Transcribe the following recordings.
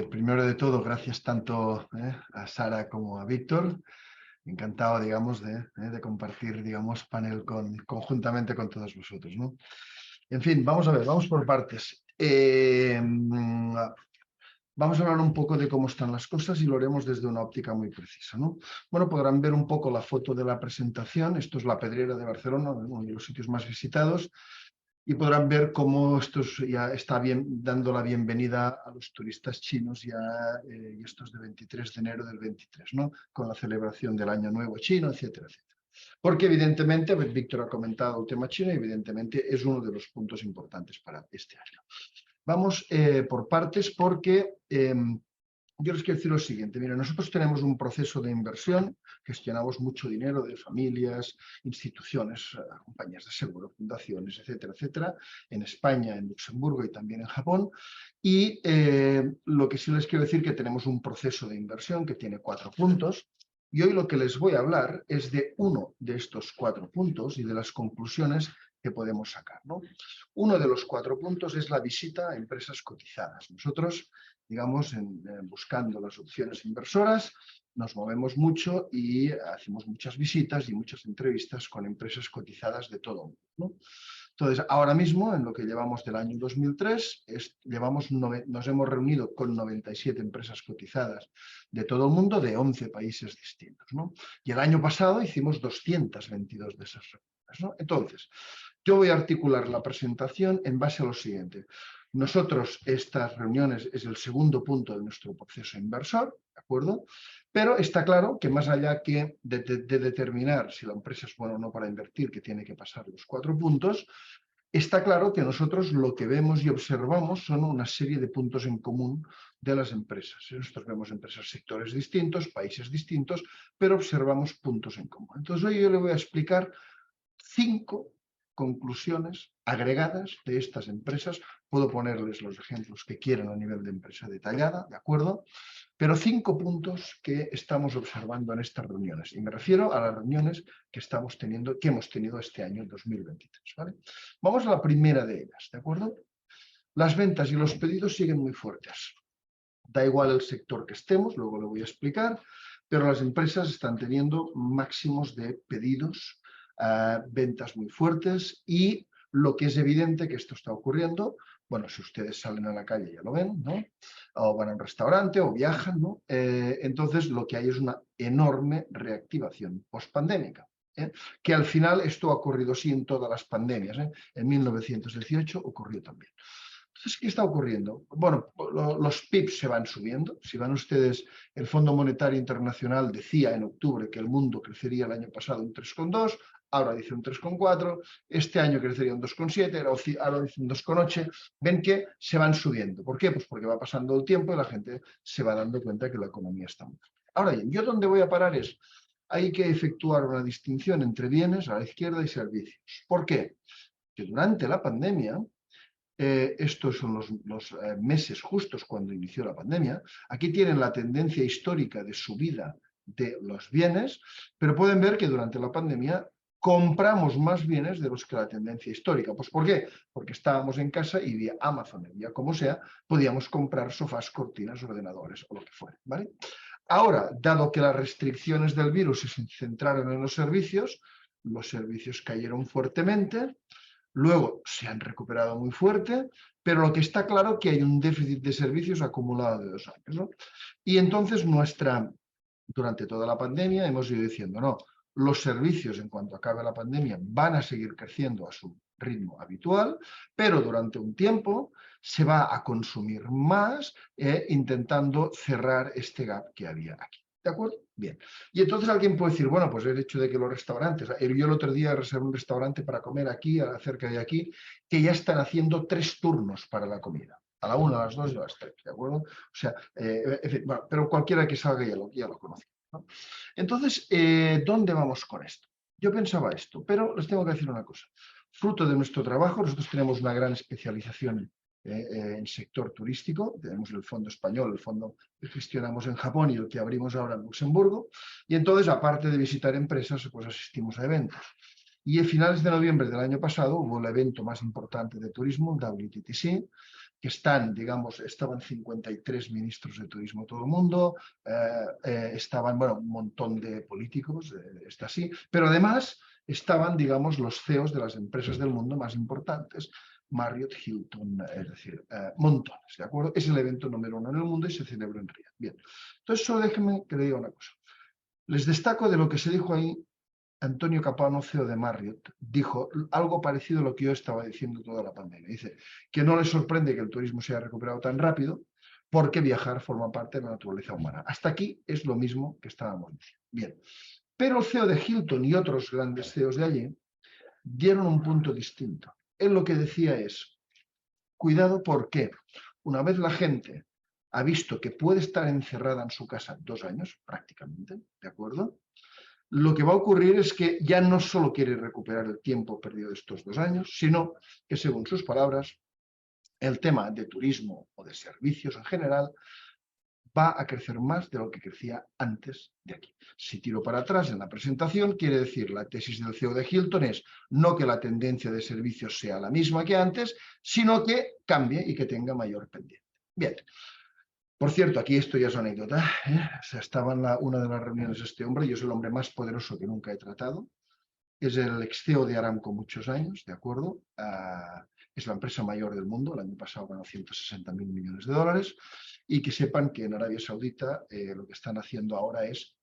Primero de todo, gracias tanto a Sara como a Víctor. Encantado, digamos, de compartir, digamos, panel conjuntamente con todos vosotros, ¿no? En fin, vamos a ver, vamos por partes. Vamos a hablar un poco de cómo están las cosas y lo haremos desde una óptica muy precisa, ¿no? Bueno, podrán ver un poco la foto de la presentación. Esto es la Pedrera de Barcelona, uno de los sitios más visitados. Y podrán ver cómo esto ya está dando la bienvenida a los turistas chinos ya, y esto es de 23 de enero del 23, ¿no? Con la celebración del Año Nuevo chino, etcétera, etcétera. Porque evidentemente, Víctor ha comentado el tema chino y evidentemente es uno de los puntos importantes para este año. Vamos por partes porque yo les quiero decir lo siguiente. Mira, nosotros tenemos un proceso de inversión, gestionamos mucho dinero de familias, instituciones, compañías de seguro, fundaciones, etcétera, etcétera, en España, en Luxemburgo y también en Japón. Y lo que sí les quiero decir que tenemos un proceso de inversión que tiene 4 puntos. Y hoy lo que les voy a hablar es de uno de estos 4 puntos y de las conclusiones que podemos sacar, ¿no? Uno de los 4 puntos es la visita a empresas cotizadas. Nosotros, digamos, buscando las opciones inversoras, nos movemos mucho y hacemos muchas visitas y muchas entrevistas con empresas cotizadas de todo el mundo, ¿no? Entonces, ahora mismo, en lo que llevamos del año 2003, nos hemos reunido con 97 empresas cotizadas de todo el mundo, de 11 países distintos, ¿no? Y el año pasado hicimos 222 de esas reuniones, ¿no? Entonces, yo voy a articular la presentación en base a lo siguiente. Nosotros, estas reuniones es el segundo punto de nuestro proceso inversor, ¿de acuerdo? Pero está claro que más allá que de determinar si la empresa es buena o no para invertir, que tiene que pasar los 4 puntos, está claro que nosotros lo que vemos y observamos son una serie de puntos en común de las empresas. Nosotros vemos empresas, sectores distintos, países distintos, pero observamos puntos en común. Entonces hoy yo le voy a explicar 5 conclusiones agregadas de estas empresas. Puedo ponerles los ejemplos que quieran a nivel de empresa detallada, ¿de acuerdo? Pero 5 puntos que estamos observando en estas reuniones. Y me refiero a las reuniones que hemos tenido este año 2023, ¿vale? Vamos a la primera de ellas, ¿de acuerdo? Las ventas y los pedidos siguen muy fuertes. Da igual el sector que estemos, luego lo voy a explicar, pero las empresas están teniendo máximos de pedidos, ventas muy fuertes y lo que es evidente que esto está ocurriendo, bueno, si ustedes salen a la calle ya lo ven, ¿no? O van a un restaurante o viajan, ¿no? Entonces lo que hay es una enorme reactivación pospandémica. Que al final esto ha ocurrido sí en todas las pandemias. En 1918 ocurrió también. Entonces, ¿qué está ocurriendo? Bueno, los PIBs se van subiendo. Si van ustedes, el Fondo Monetario Internacional decía en octubre que el mundo crecería el año pasado un 3,2, ahora dice un 3,4, este año crecería un 2,7, ahora dice un 2,8. Ven que se van subiendo. ¿Por qué? Pues porque va pasando el tiempo y la gente se va dando cuenta que la economía está muy fuerte. Ahora bien, yo donde voy a parar es, hay que efectuar una distinción entre bienes a la izquierda y servicios. ¿Por qué? Que durante la pandemia, estos son los meses justos cuando inició la pandemia. Aquí tienen la tendencia histórica de subida de los bienes, pero pueden ver que durante la pandemia compramos más bienes de los que la tendencia histórica. Pues ¿por qué? Porque estábamos en casa y vía Amazon, vía como sea, podíamos comprar sofás, cortinas, ordenadores o lo que fuera, ¿vale? Ahora, dado que las restricciones del virus se centraron en los servicios cayeron fuertemente. Luego se han recuperado muy fuerte, pero lo que está claro es que hay un déficit de servicios acumulado de 2 años, ¿no? Y entonces durante toda la pandemia hemos ido diciendo, no, los servicios en cuanto acabe la pandemia van a seguir creciendo a su ritmo habitual, pero durante un tiempo se va a consumir más intentando cerrar este gap que había aquí. ¿De acuerdo? Bien. Y entonces alguien puede decir, bueno, pues el hecho de que los restaurantes, yo el otro día reservé un restaurante para comer aquí, cerca de aquí, que ya están haciendo 3 turnos para la comida. A la 1, a las 2 y a las 3, ¿de acuerdo? O sea, en fin, bueno, pero cualquiera que salga ya lo conoce, ¿no? Entonces, ¿dónde vamos con esto? Yo pensaba esto, pero les tengo que decir una cosa. Fruto de nuestro trabajo, nosotros tenemos una gran especialización en sector turístico. Tenemos el fondo español, el fondo que gestionamos en Japón y el que abrimos ahora en Luxemburgo. Y entonces, aparte de visitar empresas, pues asistimos a eventos. Y a finales de noviembre del año pasado hubo el evento más importante de turismo, WTTC, que están, digamos, estaban 53 ministros de turismo todo el mundo, estaban, bueno, un montón de políticos, está así, pero además estaban, digamos, los CEOs de las empresas del mundo más importantes, Marriott, Hilton, es decir, montones, ¿de acuerdo? Es el evento número 1 en el mundo y se celebra en Riad. Bien, entonces solo déjenme que le diga una cosa. Les destaco de lo que se dijo ahí. Antonio Capano, CEO de Marriott, dijo algo parecido a lo que yo estaba diciendo toda la pandemia. Dice que no le sorprende que el turismo se haya recuperado tan rápido porque viajar forma parte de la naturaleza humana. Hasta aquí es lo mismo que estábamos diciendo. Bien, pero el CEO de Hilton y otros grandes CEOs de allí dieron un punto distinto. Él lo que decía es, cuidado porque una vez la gente ha visto que puede estar encerrada en su casa 2 años, prácticamente, ¿de acuerdo? Lo que va a ocurrir es que ya no solo quiere recuperar el tiempo perdido de estos 2 años, sino que, según sus palabras, el tema de turismo o de servicios en general va a crecer más de lo que crecía antes de aquí. Si tiro para atrás en la presentación, quiere decir, la tesis del CEO de Hilton es no que la tendencia de servicios sea la misma que antes, sino que cambie y que tenga mayor pendiente. Bien. Por cierto, aquí esto ya es una anécdota. O sea, estaba en una de las reuniones este hombre, yo soy el hombre más poderoso que nunca he tratado. Es el ex CEO de Aramco muchos años, ¿de acuerdo? Es la empresa mayor del mundo, el año pasado ganó 160.000 millones de dólares. Y que sepan que en Arabia Saudita lo que están haciendo ahora es,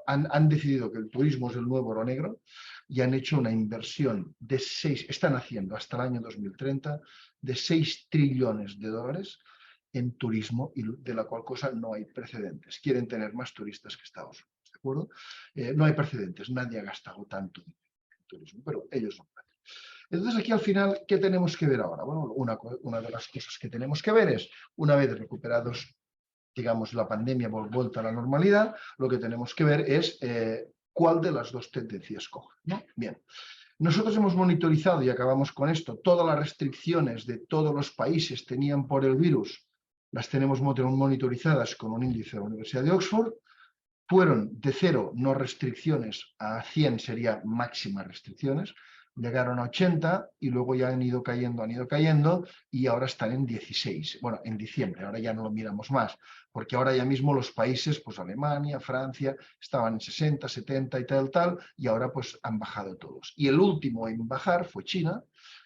han decidido que el turismo es el nuevo oro negro y han hecho una inversión de están haciendo hasta el año 2030 de 6 trillones de dólares en turismo y de la cual cosa no hay precedentes. Quieren tener más turistas que Estados Unidos, ¿de acuerdo? No hay precedentes, nadie ha gastado tanto en turismo, pero ellos no. Entonces aquí al final, ¿qué tenemos que ver ahora? Bueno, una de las cosas que tenemos que ver es, una vez recuperados, digamos, la pandemia vuelta a la normalidad, lo que tenemos que ver es cuál de las dos tendencias coge, ¿no? Bien. Nosotros hemos monitorizado, y acabamos con esto, todas las restricciones de todos los países tenían por el virus, las tenemos monitorizadas con un índice de la Universidad de Oxford. Fueron de 0 no restricciones a 100 sería máximas restricciones, llegaron a 80 y luego ya han ido cayendo y ahora están en 16. Bueno, en diciembre, ahora ya no lo miramos más, porque ahora ya mismo los países, pues Alemania, Francia, estaban en 60, 70 y tal, y ahora pues han bajado todos. Y el último en bajar fue China,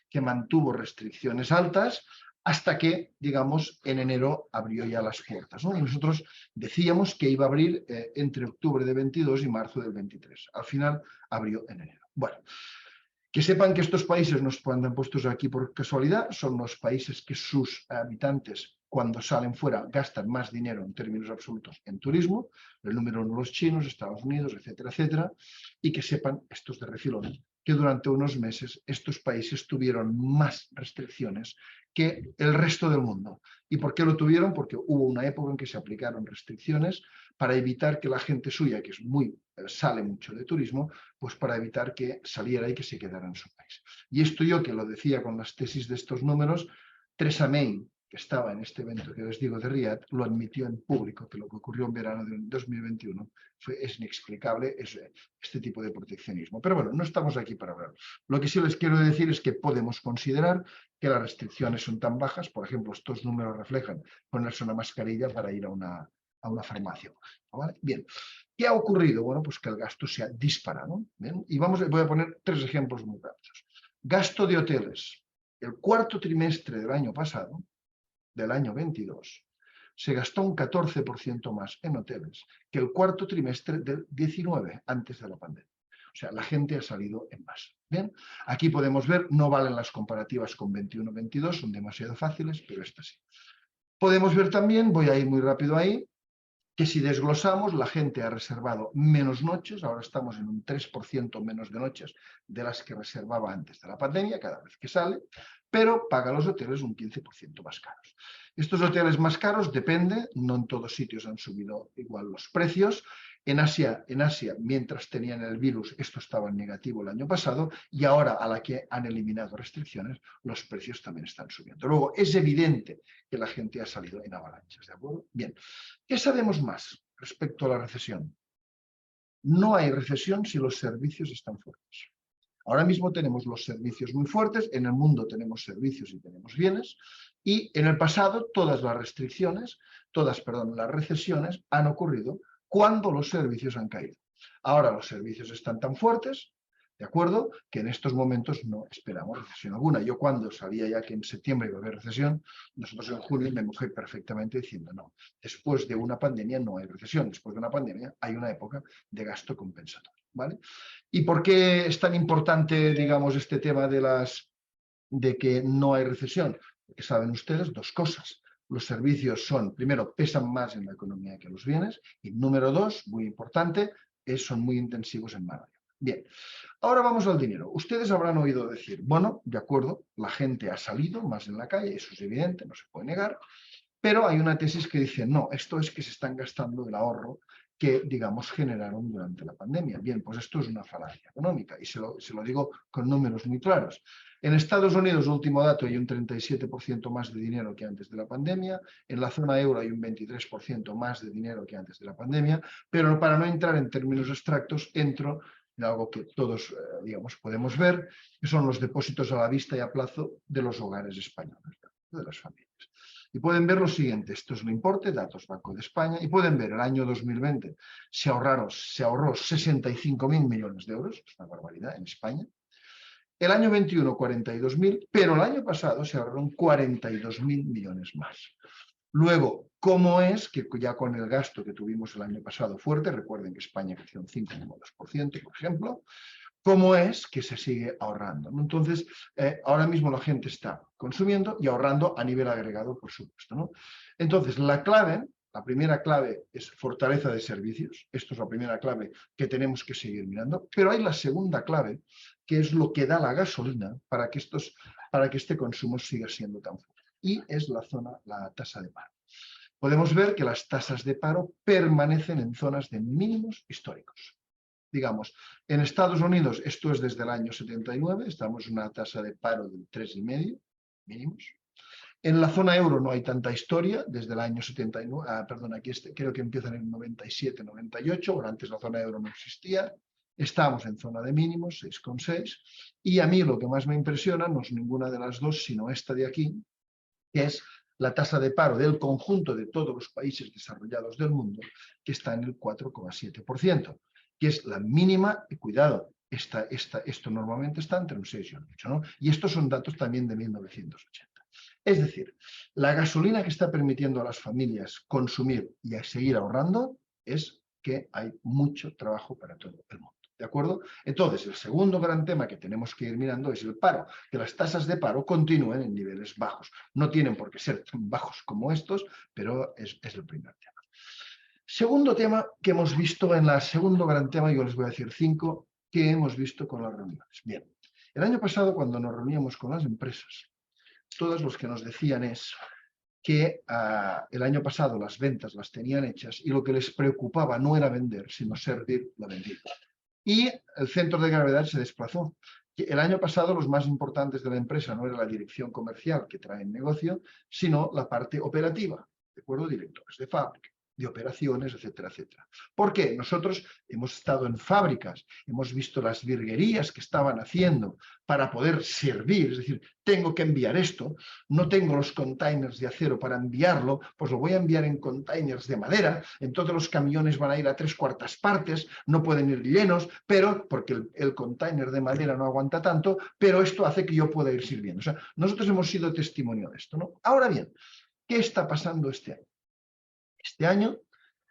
que mantuvo restricciones altas, hasta que, digamos, en enero abrió ya las puertas, ¿no? Y nosotros decíamos que iba a abrir entre octubre de 22 y marzo del 23. Al final abrió en enero. Bueno, que sepan que estos países no están puestos aquí por casualidad, son los países que sus habitantes, cuando salen fuera, gastan más dinero en términos absolutos en turismo, el número 1 los chinos, Estados Unidos, etcétera, etcétera, y que sepan, estos de refilón, que durante unos meses estos países tuvieron más restricciones que el resto del mundo. ¿Y por qué lo tuvieron? Porque hubo una época en que se aplicaron restricciones para evitar que la gente suya, que es sale mucho de turismo, pues para evitar que saliera y que se quedara en su país. Y esto yo que lo decía con las tesis de estos números, Theresa May, que estaba en este evento que les digo de Riad, lo admitió en público, que lo que ocurrió en verano de 2021 es inexplicable, este tipo de proteccionismo. Pero bueno, no estamos aquí para hablar. Lo que sí les quiero decir es que podemos considerar que las restricciones son tan bajas, por ejemplo, estos números reflejan ponerse una mascarilla para ir a una farmacia. ¿Vale? Bien, ¿qué ha ocurrido? Bueno, pues que el gasto se ha disparado. ¿Bien? Y voy a poner 3 ejemplos muy rápidos. Gasto de hoteles. El cuarto trimestre del año pasado, del año 22, se gastó un 14% más en hoteles que el cuarto trimestre del 19, antes de la pandemia. O sea, la gente ha salido en masa. Bien, aquí podemos ver, no valen las comparativas con 21-22, son demasiado fáciles, pero esta sí. Podemos ver también, voy a ir muy rápido ahí, que si desglosamos, la gente ha reservado menos noches, ahora estamos en un 3% menos de noches de las que reservaba antes de la pandemia, cada vez que sale, pero paga los hoteles un 15% más caros. Estos hoteles más caros depende, no en todos sitios han subido igual los precios. En Asia, mientras tenían el virus, esto estaba en negativo el año pasado y ahora a la que han eliminado restricciones, los precios también están subiendo. Luego, es evidente que la gente ha salido en avalanchas, ¿de acuerdo? Bien, ¿qué sabemos más respecto a la recesión? No hay recesión si los servicios están fuertes. Ahora mismo tenemos los servicios muy fuertes, en el mundo tenemos servicios y tenemos bienes, y en el pasado todas las restricciones, las recesiones han ocurrido cuando los servicios han caído. Ahora los servicios están tan fuertes, ¿de acuerdo?, que en estos momentos no esperamos recesión alguna. Yo cuando sabía ya que en septiembre iba a haber recesión, nosotros en junio me mojé perfectamente diciendo no, después de una pandemia no hay recesión, después de una pandemia hay una época de gasto compensatorio, ¿vale? ¿Y por qué es tan importante, digamos, este tema de que no hay recesión? Porque saben ustedes dos cosas. Los servicios primero, pesan más en la economía que los bienes, y número dos, muy importante, son muy intensivos en mano de obra. Bien, ahora vamos al dinero. Ustedes habrán oído decir, bueno, de acuerdo, la gente ha salido más en la calle, eso es evidente, no se puede negar, pero hay una tesis que dice, no, esto es que se están gastando el ahorro que, digamos, generaron durante la pandemia. Bien, pues esto es una falacia económica y se lo digo con números muy claros. En Estados Unidos, último dato, hay un 37% más de dinero que antes de la pandemia. En la zona euro hay un 23% más de dinero que antes de la pandemia. Pero para no entrar en términos abstractos, entro en algo que todos, digamos, podemos ver, que son los depósitos a la vista y a plazo de los hogares españoles, de las familias. Y pueden ver lo siguiente, esto es el importe, datos Banco de España, y pueden ver el año 2020 se ahorró 65.000 millones de euros, es una barbaridad en España. El año 21, 42.000, pero el año pasado se ahorraron 42.000 millones más. Luego, ¿cómo es que ya con el gasto que tuvimos el año pasado fuerte, recuerden que España creció un 5,2%, por ejemplo, cómo es que se sigue ahorrando? Entonces, ahora mismo la gente está consumiendo y ahorrando a nivel agregado, por supuesto, ¿no? Entonces, la primera clave es fortaleza de servicios. Esto es la primera clave que tenemos que seguir mirando. Pero hay la segunda clave, que es lo que da la gasolina para que este consumo siga siendo tan fuerte. Y es la tasa de paro. Podemos ver que las tasas de paro permanecen en zonas de mínimos históricos. Digamos, en Estados Unidos, esto es desde el año 79, estamos en una tasa de paro del 3,5, mínimos. En la zona euro no hay tanta historia, desde el año 79, aquí creo que empieza en el 97, 98, bueno, antes la zona euro no existía, estamos en zona de mínimos, 6,6, y a mí lo que más me impresiona no es ninguna de las dos, sino esta de aquí, que es la tasa de paro del conjunto de todos los países desarrollados del mundo, que está en el 4,7%. Que es la mínima, y cuidado, esto normalmente está entre un 6 y un 8, ¿no? Y estos son datos también de 1980. Es decir, la gasolina que está permitiendo a las familias consumir y a seguir ahorrando es que hay mucho trabajo para todo el mundo. ¿De acuerdo? Entonces, el segundo gran tema que tenemos que ir mirando es el paro, que las tasas de paro continúen en niveles bajos. No tienen por qué ser tan bajos como estos, pero es el primer tema. Segundo tema que hemos visto segundo gran tema, yo les voy a decir 5, que hemos visto con las reuniones. Bien, el año pasado cuando nos reuníamos con las empresas, todos los que nos decían es que el año pasado las ventas las tenían hechas y lo que les preocupaba no era vender, sino servir lo vendido. Y el centro de gravedad se desplazó. El año pasado los más importantes de la empresa no era la dirección comercial que trae el negocio, sino la parte operativa, ¿de acuerdo? Directores de fábrica, de operaciones, etcétera, etcétera. ¿Por qué? Nosotros hemos estado en fábricas, hemos visto las virguerías que estaban haciendo para poder servir, es decir, tengo que enviar esto, no tengo los containers de acero para enviarlo, pues lo voy a enviar en containers de madera, entonces los camiones van a ir a 3/4 partes, no pueden ir llenos, pero porque el container de madera no aguanta tanto, pero esto hace que yo pueda ir sirviendo. O sea, nosotros hemos sido testimonio de esto, ¿no? Ahora bien, ¿qué está pasando este año? Este año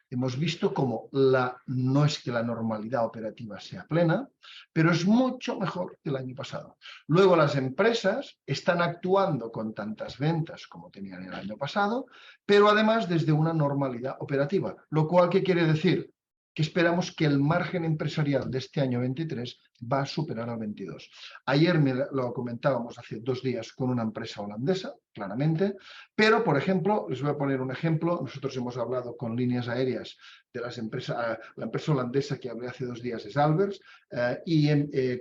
hemos visto como no es que la normalidad operativa sea plena, pero es mucho mejor que el año pasado. Luego las empresas están actuando con tantas ventas como tenían el año pasado, pero además desde una normalidad operativa, lo cual ¿qué quiere decir? Que esperamos que el margen empresarial de este año 23 va a superar al 22. Ayer lo comentábamos hace 2 días con una empresa holandesa, claramente, pero, por ejemplo, les voy a poner un ejemplo. Nosotros hemos hablado con líneas aéreas de las empresas, la empresa holandesa que hablé hace 2 días es Albers,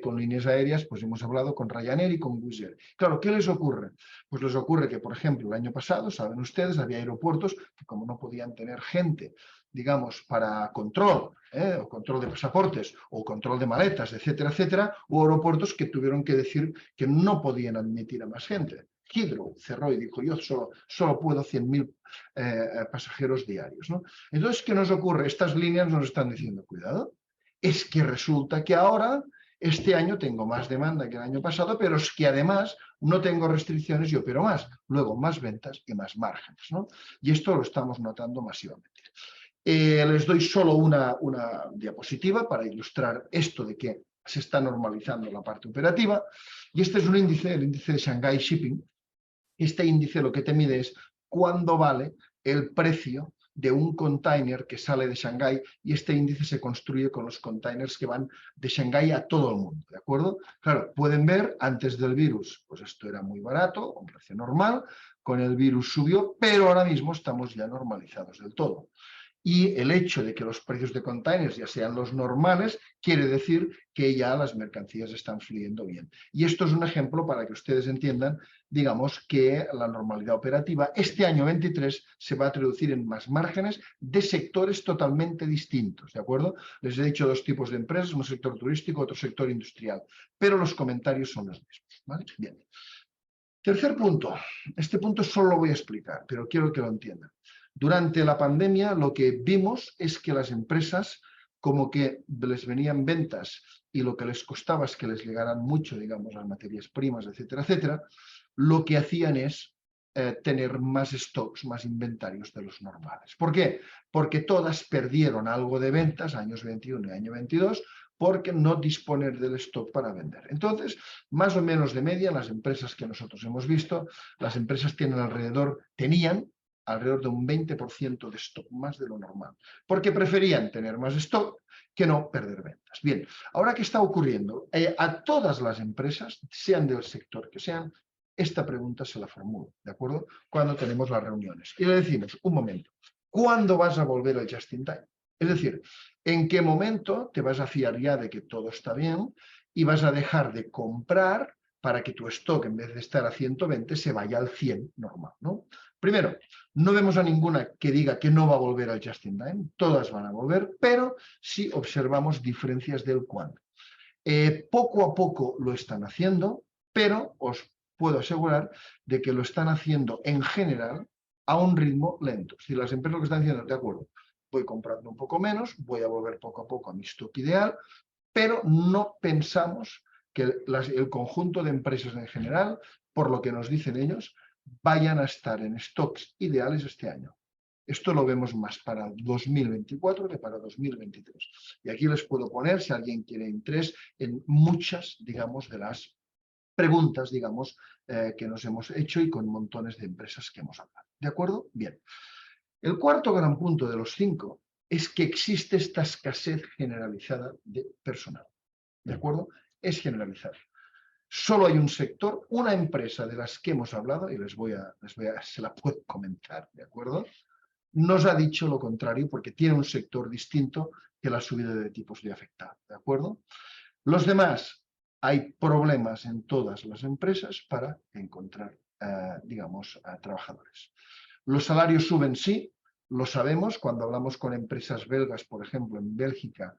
con líneas aéreas pues hemos hablado con Ryanair y con Wizz Air. Claro, ¿qué les ocurre? Pues les ocurre que, por ejemplo, el año pasado, saben ustedes, había aeropuertos que como no podían tener gente, digamos, para control, o control de pasaportes, o control de maletas, etcétera, etcétera, hubo aeropuertos que tuvieron que decir que no podían admitir a más gente. Heathrow cerró y dijo, yo solo puedo 100.000 pasajeros diarios, ¿no? Entonces, ¿qué nos ocurre? Estas líneas nos están diciendo, cuidado, es que resulta que ahora, este año tengo más demanda que el año pasado, pero es que además no tengo restricciones y opero más. Luego, más ventas y más márgenes, ¿no? Y esto lo estamos notando masivamente. Les doy solo una diapositiva para ilustrar esto de que se está normalizando la parte operativa. Y este es un índice, el índice de Shanghai Shipping. Este índice lo que te mide es cuándo vale el precio de un container que sale de Shanghái, y este índice se construye con los containers que van de Shanghái a todo el mundo, ¿de acuerdo? Claro, pueden ver, antes del virus, pues esto era muy barato, un precio normal, con el virus subió, pero ahora mismo estamos ya normalizados del todo. Y el hecho de que los precios de containers ya sean los normales quiere decir que ya las mercancías están fluyendo bien. Y esto es un ejemplo para que ustedes entiendan, digamos, que la normalidad operativa este año 23 se va a traducir en más márgenes de sectores totalmente distintos, ¿de acuerdo? Les he dicho 2 tipos de empresas, un sector turístico, otro sector industrial, pero los comentarios son los mismos, ¿vale? Bien. Tercer punto. Este punto solo lo voy a explicar, pero quiero que lo entiendan. Durante la pandemia lo que vimos es que las empresas como que les venían ventas y lo que les costaba es que les llegaran mucho, digamos, las materias primas, etcétera, etcétera, lo que hacían es tener más stocks, más inventarios de los normales. ¿Por qué? Porque todas perdieron algo de ventas, años 21 y año 22, porque no disponer del stock para vender. Entonces, más o menos de media, las empresas que nosotros hemos visto, las empresas tenían alrededor de un 20% de stock más de lo normal, porque preferían tener más stock que no perder ventas. Bien, ahora, ¿qué está ocurriendo? A todas las empresas, sean del sector que sean, esta pregunta se la formulo, ¿de acuerdo? Cuando tenemos las reuniones. Y le decimos, un momento, ¿cuándo vas a volver al just in time? Es decir, ¿en qué momento te vas a fiar ya de que todo está bien y vas a dejar de comprar para que tu stock, en vez de estar a 120, se vaya al 100 normal, ¿no? Primero, no vemos a ninguna que diga que no va a volver al just in time, todas van a volver, pero sí observamos diferencias del cuándo. Poco a poco lo están haciendo, pero os puedo asegurar de que lo están haciendo en general a un ritmo lento. Si las empresas lo que están diciendo, de acuerdo, voy comprando un poco menos, voy a volver poco a poco a mi stock ideal, pero no pensamos que el conjunto de empresas en general, por lo que nos dicen ellos, vayan a estar en stocks ideales este año. Esto lo vemos más para 2024 que para 2023. Y aquí les puedo poner, si alguien quiere interés, en muchas, digamos, de las preguntas, digamos, que nos hemos hecho y con montones de empresas que hemos hablado. ¿De acuerdo? Bien. El cuarto gran punto de los 5 es que existe esta escasez generalizada de personal. ¿De acuerdo? Es generalizada. Solo hay un sector, una empresa de las que hemos hablado, y se la puedo comentar, ¿de acuerdo? Nos ha dicho lo contrario porque tiene un sector distinto que la subida de tipos le ha afectado, ¿de acuerdo? Los demás, hay problemas en todas las empresas para encontrar, digamos, trabajadores. Los salarios suben, sí, lo sabemos. Cuando hablamos con empresas belgas, por ejemplo, en Bélgica,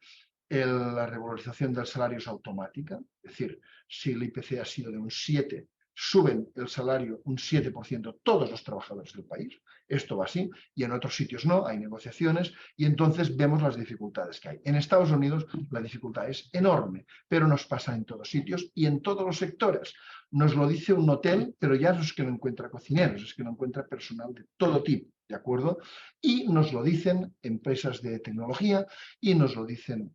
la regularización del salario es automática. Es decir, si el IPC ha sido de un 7, suben el salario un 7% todos los trabajadores del país. Esto va así, y en otros sitios no, hay negociaciones, y entonces vemos las dificultades que hay. En Estados Unidos la dificultad es enorme, pero nos pasa en todos sitios y en todos los sectores. Nos lo dice un hotel, pero ya no es que no encuentra cocineros, es que no encuentra personal de todo tipo, ¿de acuerdo? Y nos lo dicen empresas de tecnología y nos lo dicen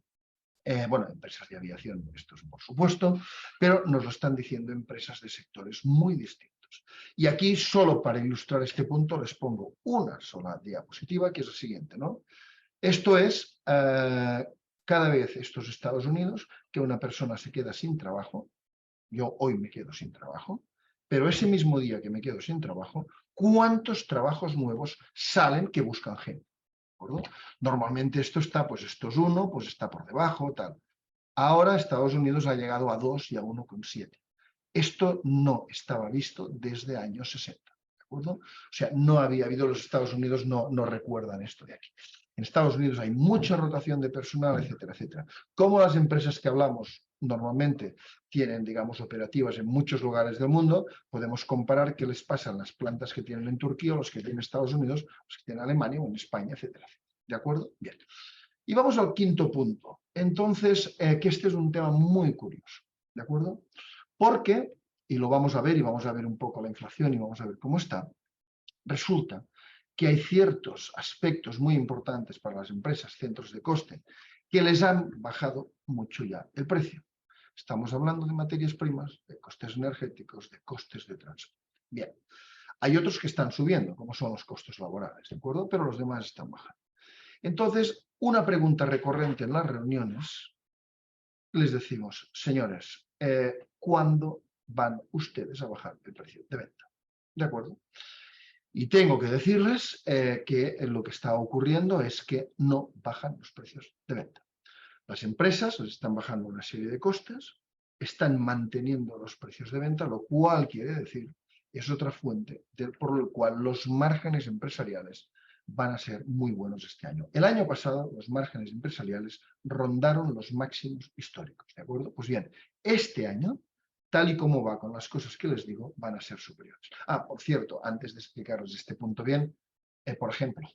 bueno, empresas de aviación, esto es por supuesto, pero nos lo están diciendo empresas de sectores muy distintos. Y aquí, solo para ilustrar este punto, les pongo una sola diapositiva, que es la siguiente, ¿no? Esto es, cada vez estos Estados Unidos, que una persona se queda sin trabajo, yo hoy me quedo sin trabajo, pero ese mismo día que me quedo sin trabajo, ¿cuántos trabajos nuevos salen que buscan gente? ¿De acuerdo? Normalmente esto está, pues esto es 1, pues está por debajo, tal. Ahora Estados Unidos ha llegado a 2 y a 1,7. Esto no estaba visto desde años 60. ¿De acuerdo? O sea, no había habido, los Estados Unidos no recuerdan esto de aquí. En Estados Unidos hay mucha rotación de personal, etcétera, etcétera. Como las empresas que hablamos normalmente tienen, digamos, operativas en muchos lugares del mundo, podemos comparar qué les pasa en las plantas que tienen en Turquía o los que tienen en Estados Unidos, los que tienen en Alemania o en España, etcétera, etcétera. ¿De acuerdo? Bien. Y vamos al quinto punto. Entonces, que este es un tema muy curioso. ¿De acuerdo? Porque, y lo vamos a ver, y vamos a ver un poco la inflación y vamos a ver cómo está, resulta que hay ciertos aspectos muy importantes para las empresas, centros de coste, que les han bajado mucho ya el precio. Estamos hablando de materias primas, de costes energéticos, de costes de transporte. Bien, hay otros que están subiendo, como son los costos laborales, ¿de acuerdo? Pero los demás están bajando. Entonces, una pregunta recurrente en las reuniones, les decimos, señores, ¿cuándo van ustedes a bajar el precio de venta? ¿De acuerdo? Y tengo que decirles que lo que está ocurriendo es que no bajan los precios de venta. Las empresas les están bajando una serie de costes, están manteniendo los precios de venta, lo cual quiere decir, es otra fuente por la cual los márgenes empresariales van a ser muy buenos este año. El año pasado los márgenes empresariales rondaron los máximos históricos, ¿de acuerdo? Pues bien, este año, tal y como va con las cosas que les digo, van a ser superiores. Ah, por cierto, antes de explicaros este punto bien, por ejemplo,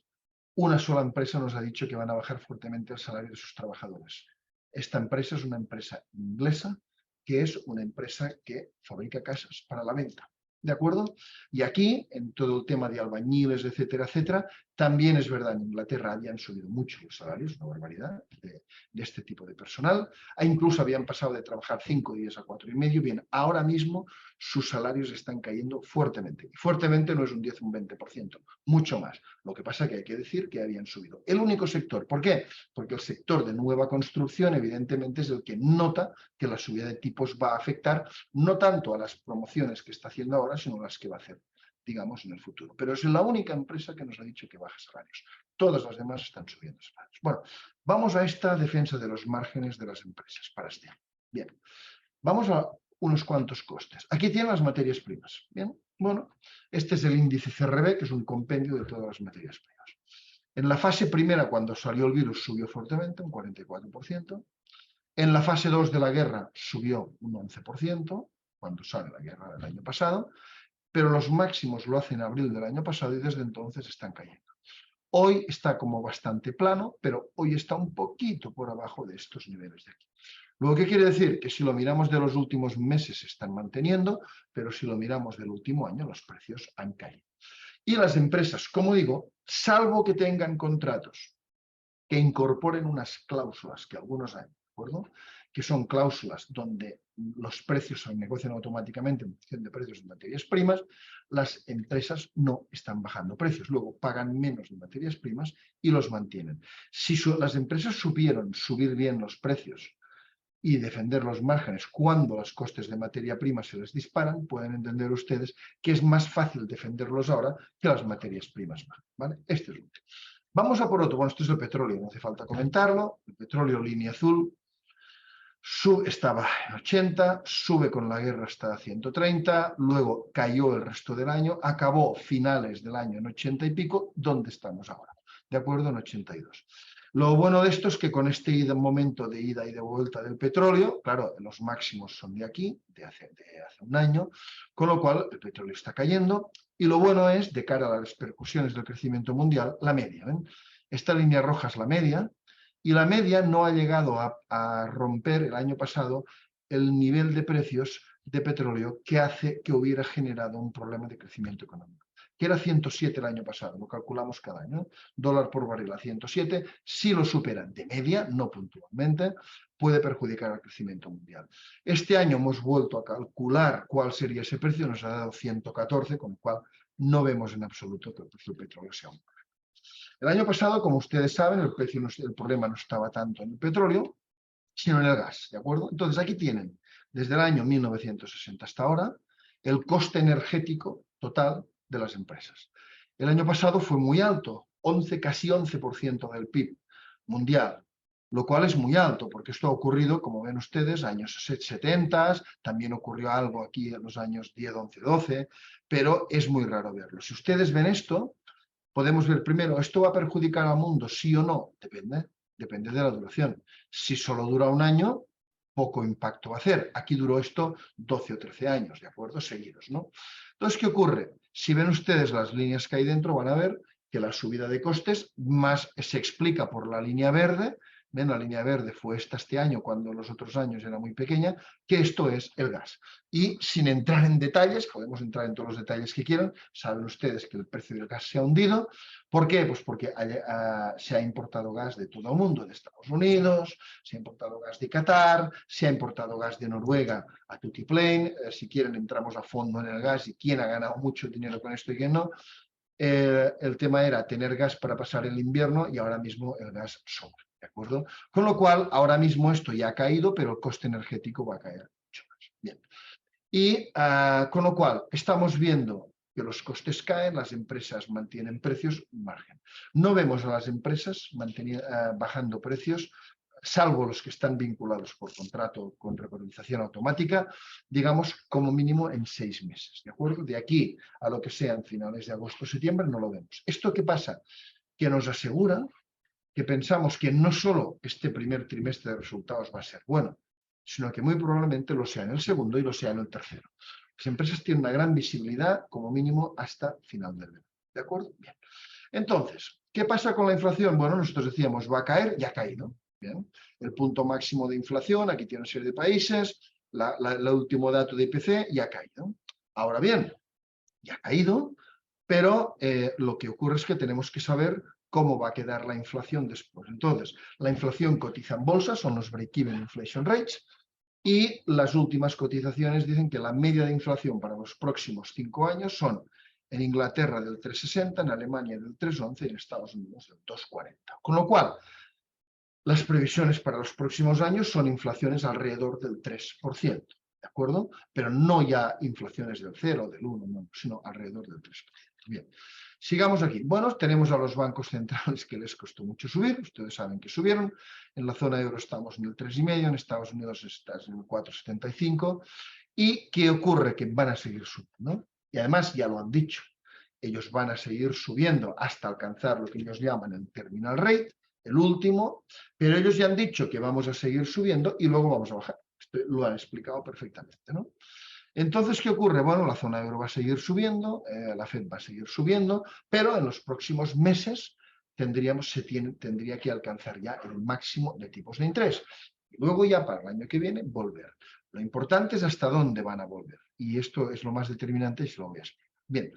una sola empresa nos ha dicho que van a bajar fuertemente el salario de sus trabajadores. Esta empresa es una empresa inglesa, que es una empresa que fabrica casas para la venta. ¿De acuerdo? Y aquí, en todo el tema de albañiles, etcétera, etcétera, también es verdad, en Inglaterra habían subido mucho los salarios, una barbaridad, de este tipo de personal. Incluso habían pasado de trabajar 5 días a 4,5. Bien, ahora mismo sus salarios están cayendo fuertemente. Y fuertemente no es un 10 o un 20%, mucho más. Lo que pasa es que hay que decir que habían subido. El único sector, ¿por qué? Porque el sector de nueva construcción evidentemente es el que nota que la subida de tipos va a afectar no tanto a las promociones que está haciendo ahora, sino a las que va a hacer, digamos, en el futuro. Pero es la única empresa que nos ha dicho que baja salarios. Todas las demás están subiendo salarios. Bueno, vamos a esta defensa de los márgenes de las empresas para este año. Bien, vamos a unos cuantos costes. Aquí tienen las materias primas. Bien, bueno, este es el índice CRB, que es un compendio de todas las materias primas. En la fase primera, cuando salió el virus, subió fuertemente, un 44%. En la fase 2 de la guerra subió un 11%, cuando sale la guerra del año pasado, pero los máximos lo hacen en abril del año pasado y desde entonces están cayendo. Hoy está como bastante plano, pero hoy está un poquito por abajo de estos niveles de aquí. Luego, ¿qué quiere decir? Que si lo miramos de los últimos meses se están manteniendo, pero si lo miramos del último año, los precios han caído. Y las empresas, como digo, salvo que tengan contratos que incorporen unas cláusulas que algunos hay, ¿de acuerdo? Que son cláusulas donde los precios se negocian automáticamente en función de precios de materias primas, las empresas no están bajando precios. Luego pagan menos de materias primas y los mantienen. Si las empresas supieron subir bien los precios y defender los márgenes cuando los costes de materia prima se les disparan, pueden entender ustedes que es más fácil defenderlos ahora que las materias primas bajan, ¿vale? Este es un tema. Vamos a por otro. Bueno, esto es el petróleo, no hace falta comentarlo. El petróleo, línea azul, estaba en 80, sube con la guerra hasta 130, luego cayó el resto del año, acabó finales del año en 80 y pico, ¿dónde estamos ahora? De acuerdo, en 82. Lo bueno de esto es que con este momento de ida y de vuelta del petróleo, claro, los máximos son de aquí, de hace un año, con lo cual el petróleo está cayendo, y lo bueno es, de cara a las repercusiones del crecimiento mundial, la media. ¿Ven? Esta línea roja es la media, y la media no ha llegado a romper el año pasado el nivel de precios de petróleo que hace que hubiera generado un problema de crecimiento económico, que era 107 el año pasado, lo calculamos cada año, dólar por barril a 107, si lo superan de media, no puntualmente, puede perjudicar al crecimiento mundial. Este año hemos vuelto a calcular cuál sería ese precio, nos ha dado 114, con lo cual no vemos en absoluto que el precio del petróleo sea un problema. El año pasado, como ustedes saben, el problema no estaba tanto en el petróleo, sino en el gas, ¿de acuerdo? Entonces aquí tienen, desde el año 1960 hasta ahora, el coste energético total de las empresas. El año pasado fue muy alto, casi 11% del PIB mundial, lo cual es muy alto, porque esto ha ocurrido, como ven ustedes, años 70, también ocurrió algo aquí en los años 10, 11, 12, pero es muy raro verlo. Si ustedes ven esto, podemos ver primero, ¿esto va a perjudicar al mundo, sí o no? Depende de la duración. Si solo dura un año, poco impacto va a hacer. Aquí duró esto 12 o 13 años, ¿de acuerdo? Seguidos, ¿no? Entonces, ¿qué ocurre? Si ven ustedes las líneas que hay dentro, van a ver que la subida de costes más se explica por la línea verde. ¿Ven? La línea verde fue este año, cuando los otros años era muy pequeña, que esto es el gas. Y sin entrar en detalles, podemos entrar en todos los detalles que quieran, saben ustedes que el precio del gas se ha hundido. ¿Por qué? Pues porque se ha importado gas de todo el mundo, de Estados Unidos, se ha importado gas de Qatar, se ha importado gas de Noruega a Tutiplane. Si quieren entramos a fondo en el gas y quién ha ganado mucho dinero con esto y quién no. El tema era tener gas para pasar el invierno y ahora mismo el gas sobra, ¿de acuerdo? Con lo cual, ahora mismo esto ya ha caído, pero el coste energético va a caer mucho más. Bien. Y con lo cual, estamos viendo que los costes caen, las empresas mantienen precios, margen. No vemos a las empresas bajando precios, salvo los que están vinculados por contrato con regularización automática, digamos, como mínimo en 6 meses, ¿de acuerdo? De aquí a lo que sean finales de agosto o septiembre no lo vemos. ¿Esto qué pasa? Que nos asegura que pensamos que no solo este primer trimestre de resultados va a ser bueno, sino que muy probablemente lo sea en el segundo y lo sea en el tercero. Las empresas tienen una gran visibilidad, como mínimo, hasta final del verano. ¿De acuerdo? Bien. Entonces, ¿qué pasa con la inflación? Bueno, nosotros decíamos, va a caer, ya ha caído. Bien. El punto máximo de inflación, aquí tiene una serie de países, el último dato de IPC ya ha caído. Ahora bien, ya ha caído, pero lo que ocurre es que tenemos que saber cómo va a quedar la inflación después. Entonces, la inflación cotiza en bolsa, son los break-even inflation rates, y las últimas cotizaciones dicen que la media de inflación para los próximos 5 años son en Inglaterra del 3,60, en Alemania del 3,11 y en Estados Unidos del 2,40. Con lo cual, las previsiones para los próximos años son inflaciones alrededor del 3%, ¿de acuerdo? Pero no ya inflaciones del 0, del 1, no, sino alrededor del 3%. Bien, sigamos aquí. Bueno, tenemos a los bancos centrales que les costó mucho subir, ustedes saben que subieron, en la zona euro estamos en el 3,5, en Estados Unidos estás en el 4,75, ¿y qué ocurre? Que van a seguir subiendo, y además ya lo han dicho, ellos van a seguir subiendo hasta alcanzar lo que ellos llaman el terminal rate, el último, pero ellos ya han dicho que vamos a seguir subiendo y luego vamos a bajar. Esto lo han explicado perfectamente, ¿no? Entonces, ¿qué ocurre? Bueno, la zona euro va a seguir subiendo, la Fed va a seguir subiendo, pero en los próximos meses tendría que alcanzar ya el máximo de tipos de interés. Y luego ya para el año que viene, volver. Lo importante es hasta dónde van a volver. Y esto es lo más determinante y se lo voy a explicar. Bien,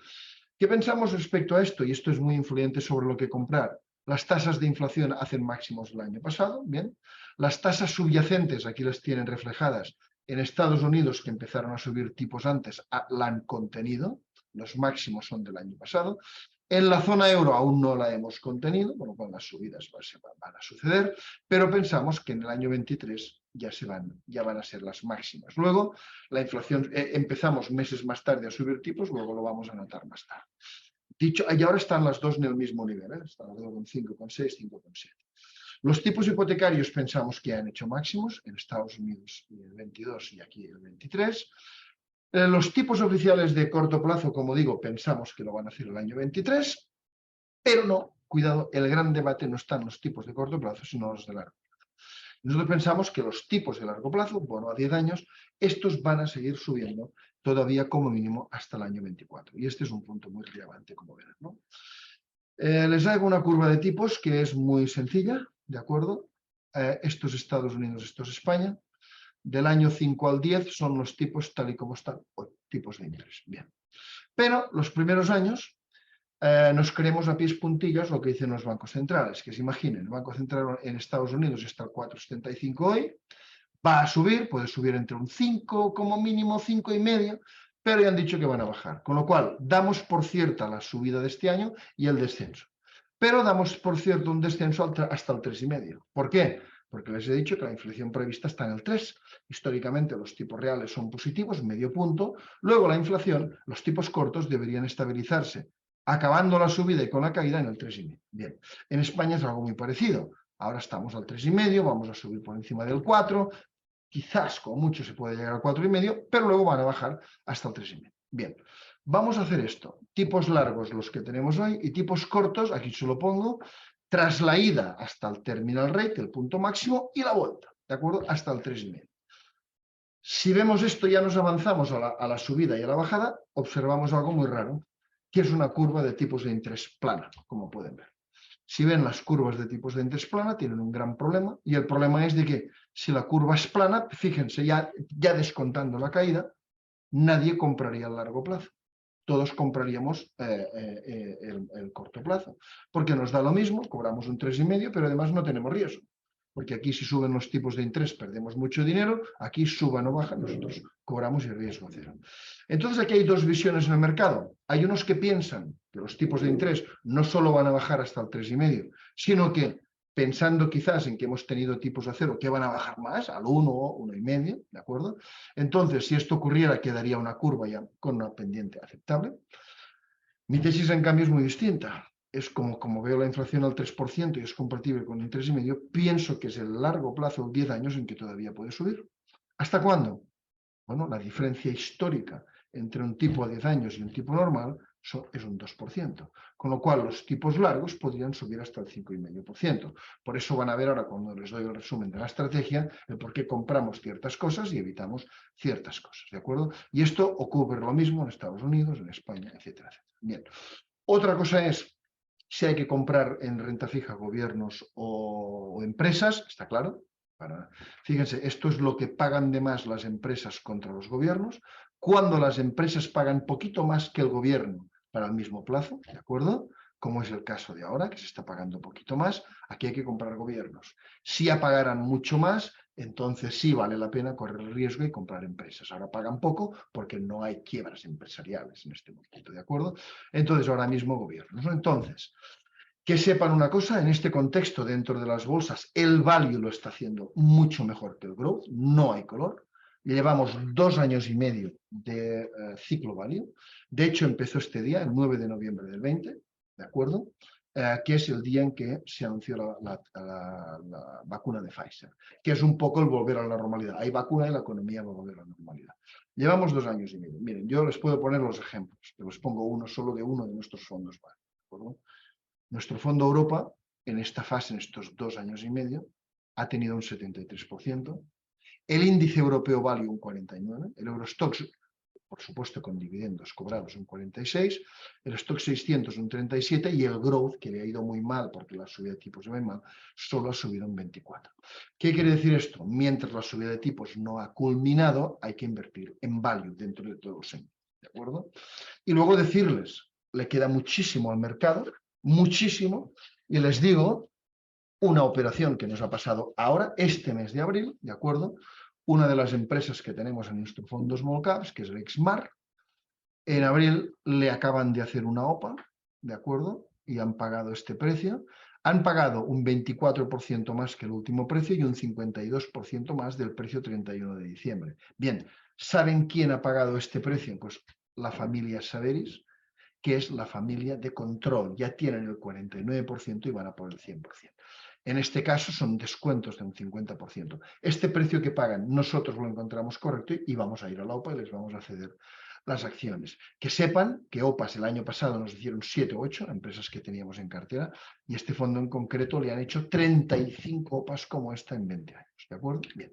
¿qué pensamos respecto a esto? Y esto es muy influyente sobre lo que comprar. Las tasas de inflación hacen máximos el año pasado, bien. Las tasas subyacentes, aquí las tienen reflejadas, en Estados Unidos, que empezaron a subir tipos antes, la han contenido, los máximos son del año pasado. En la zona euro aún no la hemos contenido, con lo cual las subidas van a suceder, pero pensamos que en el año 23 ya van a ser las máximas. Luego, la inflación, empezamos meses más tarde a subir tipos, luego lo vamos a notar más tarde. Dicho, y ahora están las dos en el mismo nivel, están las dos con 5,6, 5,7. Los tipos hipotecarios pensamos que han hecho máximos, en Estados Unidos el 22 y aquí el 23. Los tipos oficiales de corto plazo, como digo, pensamos que lo van a hacer el año 23, pero no, cuidado, el gran debate no está en los tipos de corto plazo, sino los de largo plazo. Nosotros pensamos que los tipos de largo plazo, bueno, a 10 años, estos van a seguir subiendo todavía como mínimo hasta el año 24. Y este es un punto muy relevante, como verán, ¿no? Les hago una curva de tipos que es muy sencilla, ¿de acuerdo? Esto es Estados Unidos, esto es España. Del año 5 al 10 son los tipos tal y como están, tipos de interés. Bien. Pero los primeros años nos creemos a pies puntillas lo que dicen los bancos centrales, que se imaginen, el Banco Central en Estados Unidos está al 4,75 hoy, va a subir, puede subir entre un 5, como mínimo 5,5, pero ya han dicho que van a bajar. Con lo cual, damos por cierta la subida de este año y el descenso. Pero damos por cierto un descenso hasta el 3,5. ¿Por qué? porque les he dicho que la inflación prevista está en el 3. Históricamente los tipos reales son positivos, medio punto. Luego la inflación, los tipos cortos deberían estabilizarse, acabando la subida y con la caída en el 3,5. Bien, en España es algo muy parecido. Ahora estamos al 3,5, vamos a subir por encima del 4, quizás con mucho se puede llegar al 4,5, pero luego van a bajar hasta el 3,5. Bien, vamos a hacer esto. Tipos largos los que tenemos hoy y tipos cortos, aquí se lo pongo, tras la ida hasta el terminal rate, el punto máximo, y la vuelta, ¿de acuerdo? Hasta el 3,5. Si vemos esto, ya nos avanzamos a la subida y a la bajada, observamos algo muy raro, que es una curva de tipos de interés plana, como pueden ver. Si ven las curvas de tipos de interés plana, tienen un gran problema, y el problema es de que si la curva es plana, fíjense, ya descontando la caída, nadie compraría a largo plazo. Todos compraríamos el corto plazo, porque nos da lo mismo, cobramos un 3,5, pero además no tenemos riesgo. Porque aquí si suben los tipos de interés perdemos mucho dinero, aquí suban o bajan, nosotros cobramos y riesgo cero. Entonces aquí hay dos visiones en el mercado. Hay unos que piensan que los tipos de interés no solo van a bajar hasta el 3,5, sino que pensando quizás en que hemos tenido tipos de cero que van a bajar más, al 1 o 1,5, ¿de acuerdo? Entonces, si esto ocurriera, quedaría una curva ya con una pendiente aceptable. Mi tesis, en cambio, es muy distinta. Es como veo la inflación al 3% y es compatible con el 3,5, pienso que es el largo plazo, 10 años, en que todavía puede subir. ¿Hasta cuándo? Bueno, la diferencia histórica entre un tipo a 10 años y un tipo normal es un 2%, con lo cual los tipos largos podrían subir hasta el 5,5%. Por eso van a ver ahora, cuando les doy el resumen de la estrategia, el por qué compramos ciertas cosas y evitamos ciertas cosas, ¿de acuerdo? Y esto ocurre lo mismo en Estados Unidos, en España, etcétera, etcétera. Bien. Otra cosa es si hay que comprar en renta fija gobiernos o empresas, está claro. Fíjense, esto es lo que pagan de más las empresas contra los gobiernos. Cuando las empresas pagan poquito más que el gobierno para el mismo plazo, ¿de acuerdo? Como es el caso de ahora, que se está pagando poquito más, aquí hay que comprar gobiernos. Si ya pagaran mucho más, entonces sí vale la pena correr el riesgo y comprar empresas. Ahora pagan poco porque no hay quiebras empresariales en este momento, ¿de acuerdo? Entonces ahora mismo gobiernos, ¿no? Entonces, que sepan una cosa, en este contexto dentro de las bolsas, el value lo está haciendo mucho mejor que el growth, no hay color. Llevamos 2 años y medio de ciclo value. De hecho, empezó este día, el 9 de noviembre del 20, ¿de acuerdo? Que es el día en que se anunció la vacuna de Pfizer, que es un poco el volver a la normalidad. Hay vacuna y la economía va a volver a la normalidad. Llevamos 2 años y medio. Miren, yo les puedo poner los ejemplos, que los pongo uno solo de uno de nuestros fondos, ¿de acuerdo? Nuestro fondo Europa, en esta fase, en estos 2 años y medio, ha tenido un 73%, el índice europeo Value un 49%, el Eurostoxx, por supuesto con dividendos cobrados, un 46%, el Stoxx 600 un 37% y el Growth, que le ha ido muy mal porque la subida de tipos se ve mal, solo ha subido un 24%. ¿Qué quiere decir esto? Mientras la subida de tipos no ha culminado, hay que invertir en Value dentro de todos los años, ¿de acuerdo? Y luego decirles, le queda muchísimo al mercado, muchísimo, y les digo una operación que nos ha pasado ahora, este mes de abril, ¿de acuerdo? Una de las empresas que tenemos en nuestro fondo Small Caps, que es el Exmar, en abril le acaban de hacer una OPA, ¿de acuerdo? Y han pagado este precio. Han pagado un 24% más que el último precio y un 52% más del precio 31 de diciembre. Bien, ¿saben quién ha pagado este precio? Pues la familia Saveris, que es la familia de control. Ya tienen el 49% y van a por el 100%. En este caso son descuentos de un 50%. Este precio que pagan nosotros lo encontramos correcto y vamos a ir a la OPA y les vamos a ceder las acciones. Que sepan que OPAs el año pasado nos hicieron 7 o 8 empresas que teníamos en cartera y este fondo en concreto le han hecho 35 OPAs como esta en 20 años. ¿De acuerdo? Bien.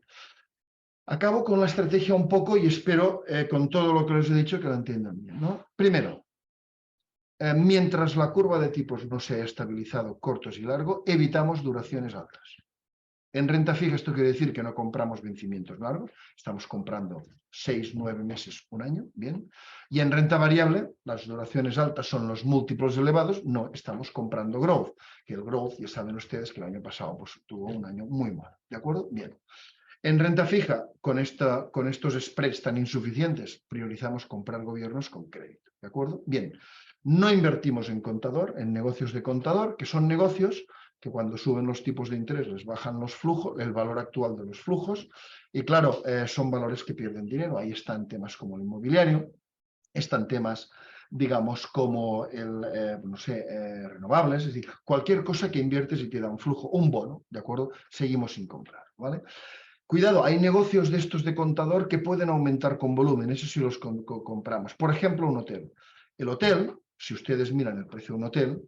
Acabo con la estrategia un poco y espero con todo lo que les he dicho que lo entiendan bien, ¿no? Primero, mientras la curva de tipos no se haya estabilizado cortos y largo, evitamos duraciones altas. En renta fija esto quiere decir que no compramos vencimientos largos, estamos comprando 6, 9 meses, un año, bien. Y en renta variable, las duraciones altas son los múltiplos elevados, no, estamos comprando growth, que el growth, ya saben ustedes que el año pasado pues, tuvo un año muy malo, ¿de acuerdo? Bien. En renta fija, con estos spreads tan insuficientes, priorizamos comprar gobiernos con crédito, ¿de acuerdo? Bien. No invertimos en contador, en negocios de contador, que son negocios que cuando suben los tipos de interés les bajan los flujos, el valor actual de los flujos, y claro, son valores que pierden dinero. Ahí están temas como el inmobiliario, están temas, digamos, como no sé, renovables, es decir, cualquier cosa que inviertes y te da un flujo, un bono, ¿de acuerdo? Seguimos sin comprar, ¿vale? Cuidado, hay negocios de estos de contador que pueden aumentar con volumen, eso sí los compramos. Por ejemplo, un hotel. El hotel, si ustedes miran el precio de un hotel,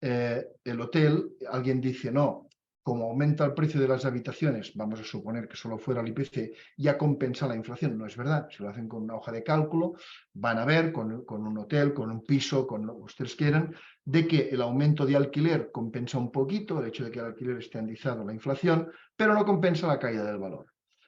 el hotel, alguien dice, no, como aumenta el precio de las habitaciones, vamos a suponer que solo fuera el IPC, ya compensa la inflación. No es verdad, si lo hacen con una hoja de cálculo, van a ver con un hotel, con un piso, con lo que ustedes quieran, de que el aumento de alquiler compensa un poquito, el hecho de que el alquiler esté indexado a la inflación, pero no compensa la caída del valor.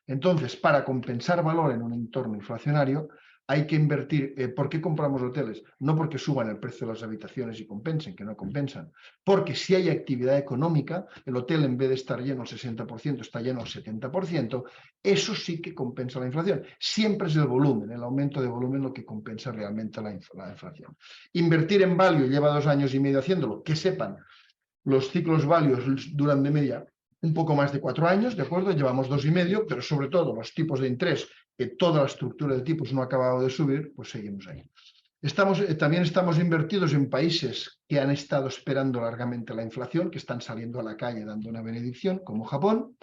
Entonces, para compensar valor en un entorno inflacionario, hay que invertir. ¿Por qué compramos hoteles? No porque suban el precio de las habitaciones y compensen, que no compensan. Porque si hay actividad económica, el hotel en vez de estar lleno al 60%, está lleno al 70%, eso sí que compensa la inflación. Siempre es el volumen, el aumento de volumen lo que compensa realmente la inflación. Invertir en value lleva 2 años y medio haciéndolo. Que sepan, los ciclos values duran de media un poco más de 4 años, ¿de acuerdo? Llevamos 2 y medio, pero sobre todo los tipos de interés, que toda la estructura de tipos no ha acabado de subir, pues seguimos ahí. También estamos invertidos en países que han estado esperando largamente la inflación, que están saliendo a la calle dando una benedicción, como Japón.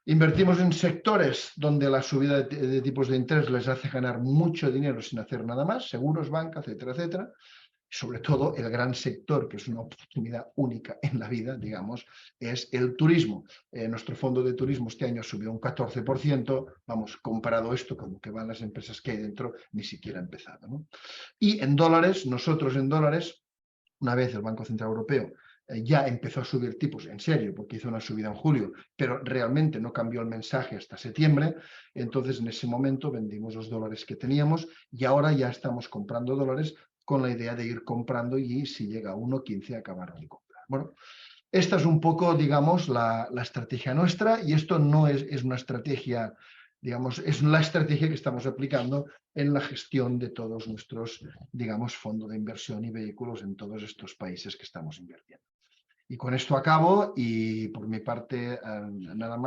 Invertimos en sectores donde la subida de tipos de interés les hace ganar mucho dinero sin hacer nada más, seguros, banca, etcétera, etcétera. Sobre todo el gran sector, que es una oportunidad única en la vida, digamos, es el turismo. Nuestro fondo de turismo este año subió un 14%, vamos, comparado esto con lo que van las empresas que hay dentro, ni siquiera ha empezado, ¿no? Y en dólares, nosotros en dólares, una vez el Banco Central Europeo ya empezó a subir tipos, en serio, porque hizo una subida en julio, pero realmente no cambió el mensaje hasta septiembre, entonces en ese momento vendimos los dólares que teníamos y ahora ya estamos comprando dólares con la idea de ir comprando y si llega a 1,15 acabar de comprar. Bueno, esta es un poco, digamos, la estrategia nuestra y esto no es una estrategia, digamos, es la estrategia que estamos aplicando en la gestión de todos nuestros, digamos, fondos de inversión y vehículos en todos estos países que estamos invirtiendo. Y con esto acabo y por mi parte, nada más.